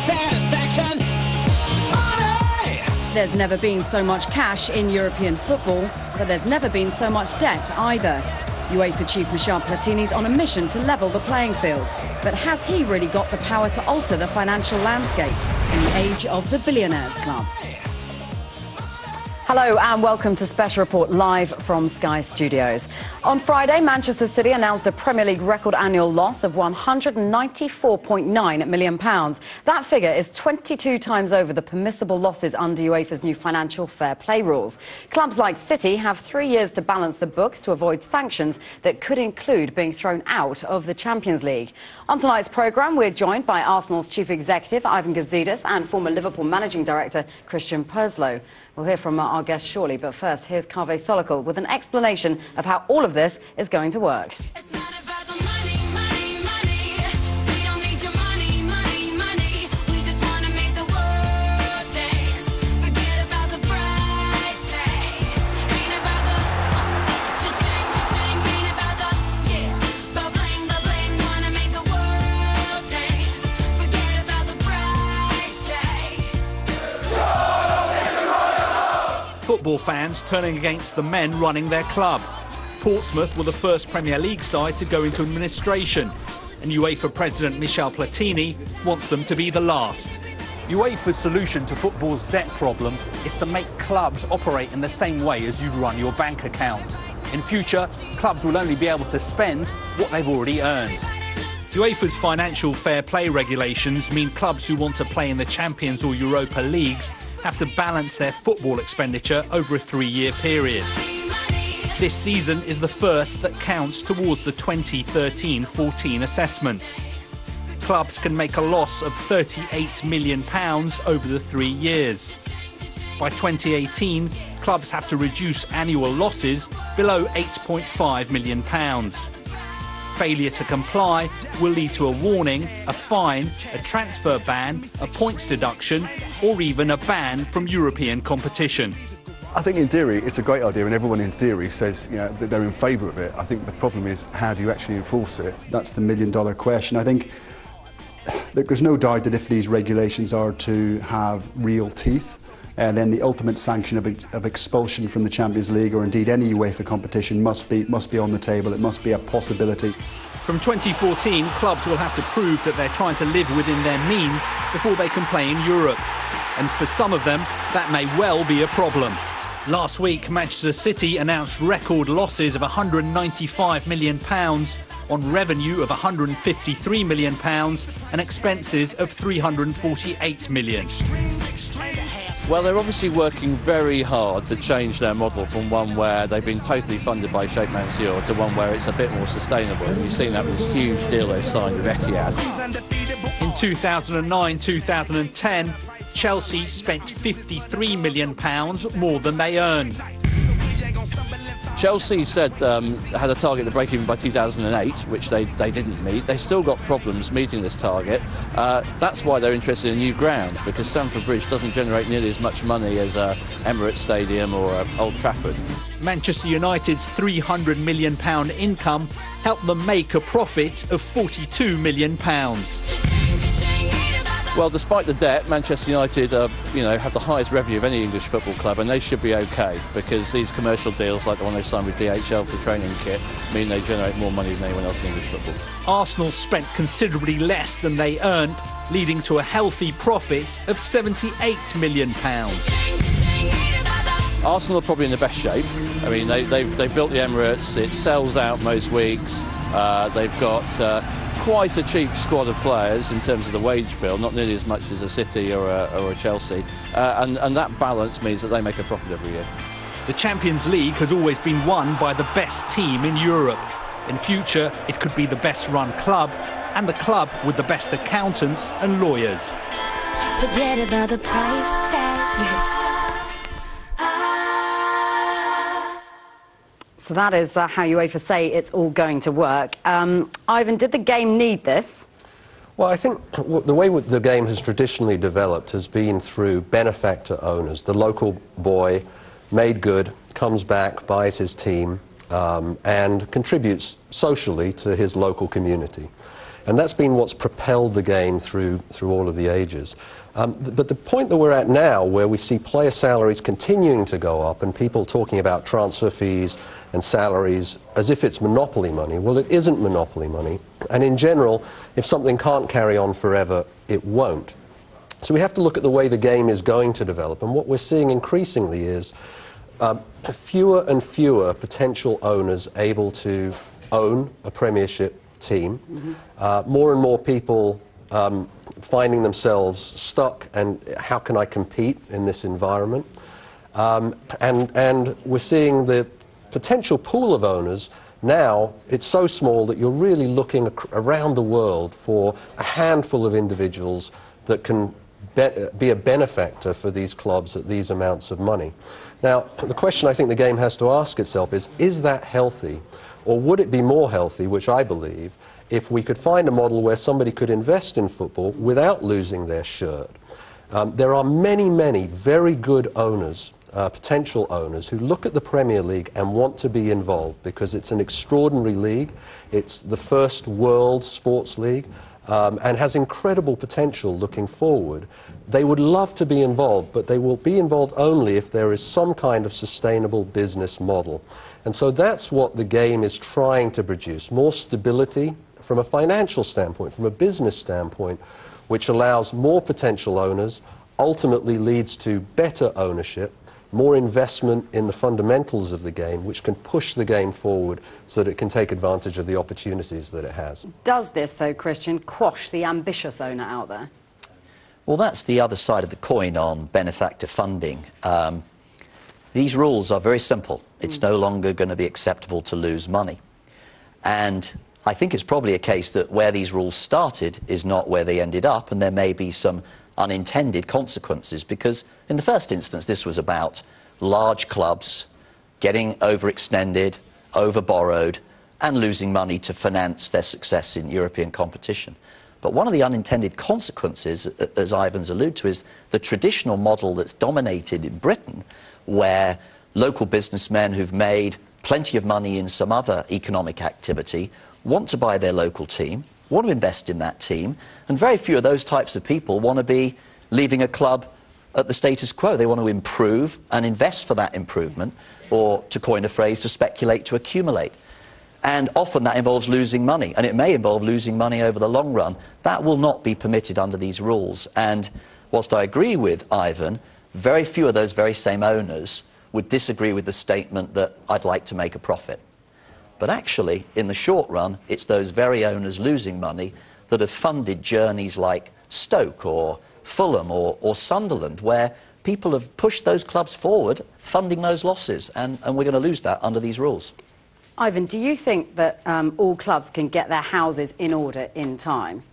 satisfaction. Money! There's never been so much cash in European football, but there's never been so much debt either. UEFA chief Michel Platini's on a mission to level the playing field. But has he really got the power to alter the financial landscape in the age of the billionaires club? Hello and welcome to Special Report live from Sky Studios. On Friday, Manchester City announced a Premier League record annual loss of £194.9 million. That figure is 22 times over the permissible losses under UEFA's new financial fair play rules. Clubs like City have 3 years to balance the books to avoid sanctions that could include being thrown out of the Champions League. On tonight's programme, we're joined by Arsenal's chief executive, Ivan Gazidis, and former Liverpool managing director, Christian Purslow. We'll hear from our guest shortly, but first, here's Kaveh Solokul with an explanation of how all of this is going to work. Football fans turning against the men running their club. Portsmouth were the first Premier League side to go into administration, and UEFA President Michel Platini wants them to be the last. UEFA's solution to football's debt problem is to make clubs operate in the same way as you'd run your bank account. In future, clubs will only be able to spend what they've already earned. UEFA's financial fair play regulations mean clubs who want to play in the Champions or Europa Leagues have to balance their football expenditure over a 3-year period. This season is the first that counts towards the 2013-14 assessment. Clubs can make a loss of £38 million over the 3 years. By 2018, clubs have to reduce annual losses below £8.5 million. Failure to comply will lead to a warning, a fine, a transfer ban, a points deduction, or even a ban from European competition. I think in theory it's a great idea, and everyone in theory says that they're in favour of it. I think the problem is, how do you actually enforce it? That's the million-dollar question. I think there's no doubt that if these regulations are to have real teeth, then the ultimate sanction of expulsion from the Champions League, or indeed any UEFA competition, must be on the table. It must be a possibility. From 2014, clubs will have to prove that they're trying to live within their means before they can play in Europe. And for some of them, that may well be a problem. Last week, Manchester City announced record losses of £195 million on revenue of £153 million and expenses of £348 million. Well, they're obviously working very hard to change their model from one where they've been totally funded by Sheikh Mansour to one where it's a bit more sustainable. And you've seen that with this huge deal they've signed with Etihad. In 2009-2010, Chelsea spent £53 million more than they earned. Chelsea said had a target to break even by 2008, which they didn't meet. They still got problems meeting this target. That's why they're interested in new ground, because Stamford Bridge doesn't generate nearly as much money as Emirates Stadium or Old Trafford. Manchester United's £300 million income helped them make a profit of £42 million. Well, despite the debt, Manchester United, have the highest revenue of any English football club, and they should be OK, because these commercial deals, like the one they signed with DHL for training kit, mean they generate more money than anyone else in English football. Arsenal spent considerably less than they earned, leading to a healthy profit of £78 million. Arsenal are probably in the best shape. I mean, they've built the Emirates, it sells out most weeks, they've got quite a cheap squad of players in terms of the wage bill, not nearly as much as a City or a Chelsea, and that balance means that they make a profit every year. The Champions League has always been won by the best team in Europe. In future, it could be the best run club and the club with the best accountants and lawyers. Forget about the price tag. So that is how UEFA say it's all going to work. Ivan, did the game need this? Well, I think the way the game has traditionally developed has been through benefactor owners. The local boy, made good, comes back, buys his team, and contributes socially to his local community. And that's been what's propelled the game through all of the ages. But the point that we're at now, where we see player salaries continuing to go up and people talking about transfer fees and salaries as if it's monopoly money, well, it isn't monopoly money. And in general, if something can't carry on forever, it won't. So we have to look at the way the game is going to develop. And what we're seeing increasingly is fewer and fewer potential owners able to own a Premiership team. More and more people finding themselves stuck and how can I compete in this environment? And we're seeing the potential pool of owners now, it's so small that you're really looking around the world for a handful of individuals that can be a benefactor for these clubs at these amounts of money. Now, the question I think the game has to ask itself is that healthy? Or would it be more healthy, which I believe, if we could find a model where somebody could invest in football without losing their shirt? There are many, many very good owners, potential owners, who look at the Premier League and want to be involved because it's an extraordinary league. It's the first world sports league and has incredible potential looking forward. They would love to be involved, but they will be involved only if there is some kind of sustainable business model. And so that's what the game is trying to produce, more stability from a financial standpoint, from a business standpoint, which allows more potential owners, ultimately leads to better ownership, more investment in the fundamentals of the game, which can push the game forward so that it can take advantage of the opportunities that it has. Does this, though, Christian, quash the ambitious owner out there? Well, that's the other side of the coin on benefactor funding. These rules are very simple. It's no longer going to be acceptable to lose money. And I think it's probably a case that where these rules started is not where they ended up, and there may be some unintended consequences, because in the first instance this was about large clubs getting overextended, overborrowed, and losing money to finance their success in European competition. But one of the unintended consequences, as Ivan's alluded to, is the traditional model that's dominated in Britain, where local businessmen who've made plenty of money in some other economic activity want to buy their local team, want to invest in that team, and very few of those types of people want to be leaving a club at the status quo. They want to improve and invest for that improvement, or, to coin a phrase, to speculate, to accumulate. And often that involves losing money, and it may involve losing money over the long run. That will not be permitted under these rules. And whilst I agree with Ivan, very few of those very same owners would disagree with the statement that I'd like to make a profit. But actually, in the short run, it's those very owners losing money that have funded journeys like Stoke or Fulham or Sunderland, where people have pushed those clubs forward, funding those losses, and we're going to lose that under these rules. Ivan, do you think that all clubs can get their houses in order in time?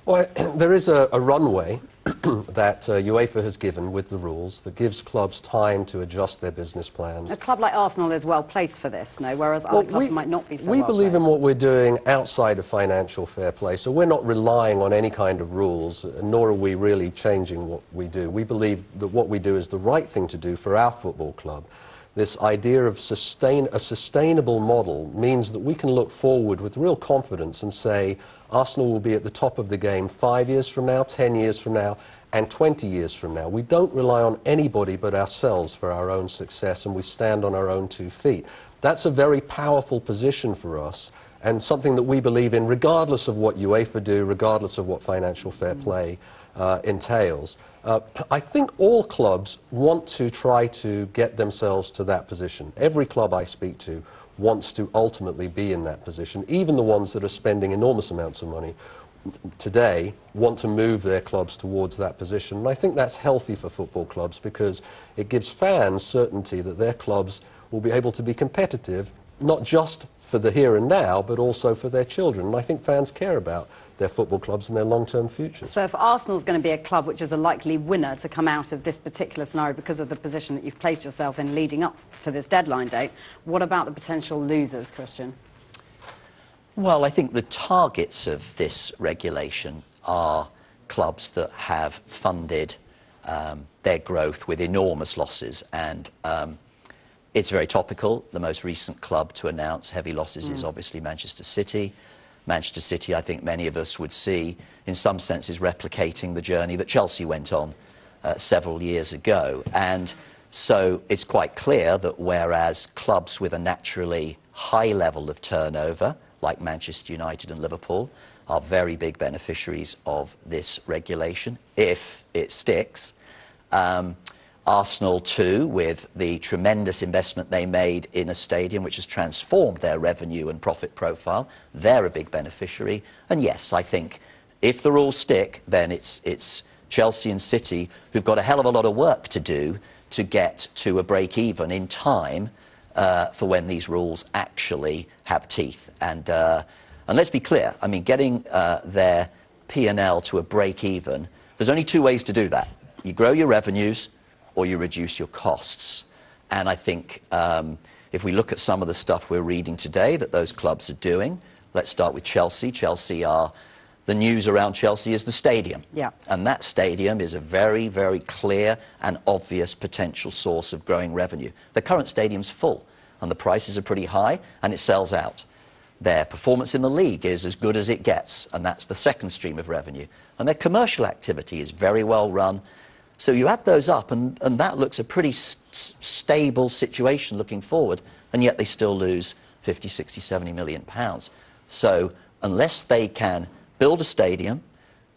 Well, there is a runway that UEFA has given with the rules that gives clubs time to adjust their business plans. A club like Arsenal is well placed for this, no? Whereas other clubs might not be so We well believe in placed. what we're doing outside of financial fair play, so we're not relying on any kind of rules, nor are we really changing what we do. We believe that what we do is the right thing to do for our football club. This idea of a sustainable model means that we can look forward with real confidence and say Arsenal will be at the top of the game 5 years from now, 10 years from now, and 20 years from now. We don't rely on anybody but ourselves for our own success, and we stand on our own 2 feet. That's a very powerful position for us, and something that we believe in regardless of what UEFA do, regardless of what financial fair play entails. I think all clubs want to try to get themselves to that position. Every club I speak to wants to ultimately be in that position. Even the ones that are spending enormous amounts of money today want to move their clubs towards that position. And I think that's healthy for football clubs because it gives fans certainty that their clubs will be able to be competitive, not just for the here and now, but also for their children. And I think fans care about their football clubs and their long-term futures. So if Arsenal's going to be a club which is a likely winner to come out of this particular scenario because of the position that you've placed yourself in leading up to this deadline date, what about the potential losers, Christian? Well, I think the targets of this regulation are clubs that have funded their growth with enormous losses, and it's very topical. The most recent club to announce heavy losses is obviously Manchester City. Manchester City, I think many of us would see, in some senses, replicating the journey that Chelsea went on several years ago. And so it's quite clear that whereas clubs with a naturally high level of turnover, like Manchester United and Liverpool, are very big beneficiaries of this regulation, if it sticks. Arsenal too, with the tremendous investment they made in a stadium which has transformed their revenue and profit profile, they're a big beneficiary. And yes, I think if the rules stick, then it's Chelsea and City who've got a hell of a lot of work to do to get to a break-even in time for when these rules actually have teeth. And let's be clear, I mean, getting their P&L to a break-even, there's only two ways to do that. You grow your revenues or you reduce your costs. And I think if we look at some of the stuff we're reading today that those clubs are doing, let's start with Chelsea. The news around Chelsea is the stadium. Yeah. And that stadium is a very, very clear and obvious potential source of growing revenue. The current stadium's full, and the prices are pretty high, and it sells out. Their performance in the league is as good as it gets, and that's the second stream of revenue. And their commercial activity is very well run. So you add those up, and that looks a pretty stable situation looking forward, and yet they still lose 50, 60, 70 million pounds. So unless they can build a stadium,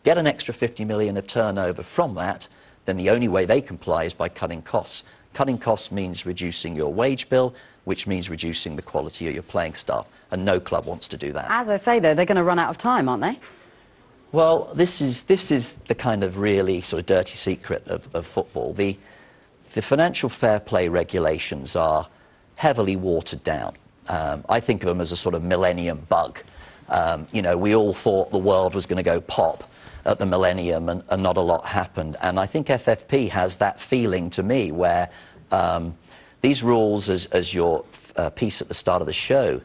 get an extra 50 million of turnover from that, then the only way they comply is by cutting costs. Cutting costs means reducing your wage bill, which means reducing the quality of your playing staff, and no club wants to do that. As I say, though, they're going to run out of time, aren't they? Well, this is the kind of really sort of dirty secret of football. The financial fair play regulations are heavily watered down. I think of them as a sort of millennium bug. You know, we all thought the world was going to go pop at the millennium, and not a lot happened. And I think FFP has that feeling to me where these rules, as your piece at the start of the show,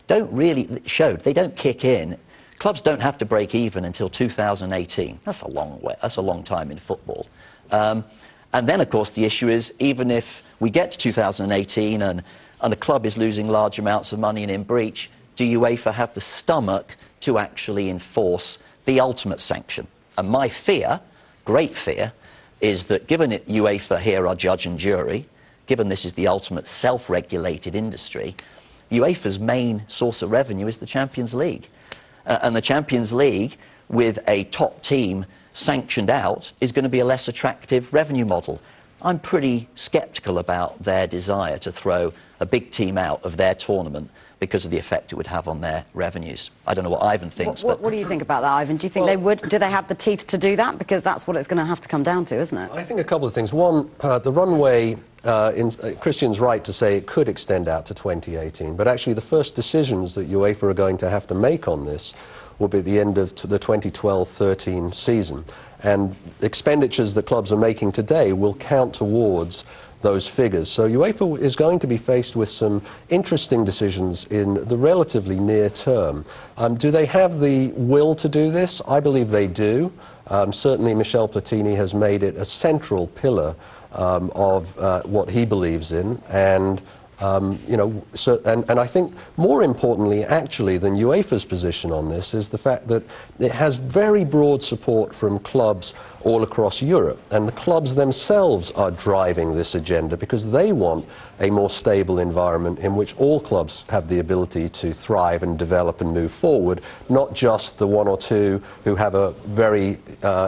they don't kick in. Clubs don't have to break even until 2018. That's a long way. That's a long time in football. And then, of course, the issue is, even if we get to 2018 and the club is losing large amounts of money and in breach, do UEFA have the stomach to actually enforce the ultimate sanction? And my fear, great fear, is that given UEFA here are judge and jury, given this is the ultimate self-regulated industry, UEFA's main source of revenue is the Champions League. And the Champions League, with a top team sanctioned out, is going to be a less attractive revenue model. I'm pretty sceptical about their desire to throw a big team out of their tournament because of the effect it would have on their revenues. I don't know what Ivan thinks. What do you think about that, Ivan? Do you think they would? Do they have the teeth to do that? Because that's what it's going to have to come down to, isn't it? I think a couple of things. One, the runway, Christian's right to say it could extend out to 2018, but actually the first decisions that UEFA are going to have to make on this will be at the end of the 2012-13 season. And expenditures that clubs are making today will count towards those figures. So UEFA is going to be faced with some interesting decisions in the relatively near term. Do they have the will to do this? I believe they do. Certainly Michel Platini has made it a central pillar of what he believes in, and you know, and I think more importantly, actually, than UEFA's position on this is the fact that it has very broad support from clubs all across Europe, and the clubs themselves are driving this agenda because they want a more stable environment in which all clubs have the ability to thrive and develop and move forward, not just the one or two who have a very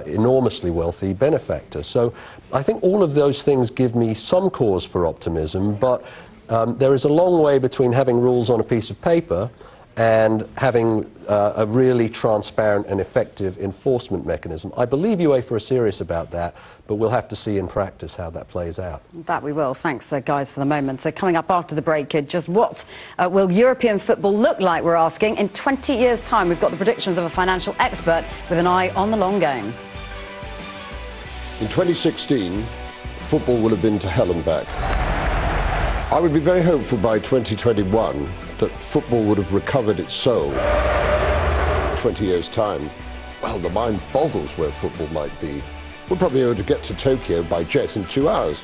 enormously wealthy benefactor. So I think all of those things give me some cause for optimism, but there is a long way between having rules on a piece of paper and having a really transparent and effective enforcement mechanism. I believe UEFA are serious about that, but we'll have to see in practice how that plays out. That we will. Thanks, guys, for the moment. So coming up after the break, just what will European football look like, we're asking. In 20 years' time, we've got the predictions of a financial expert with an eye on the long game. In 2016, football will have been to hell and back. I would be very hopeful by 2021 that football would have recovered its soul. 20 years' time, well, the mind boggles where football might be. We'll probably be able to get to Tokyo by jet in 2 hours.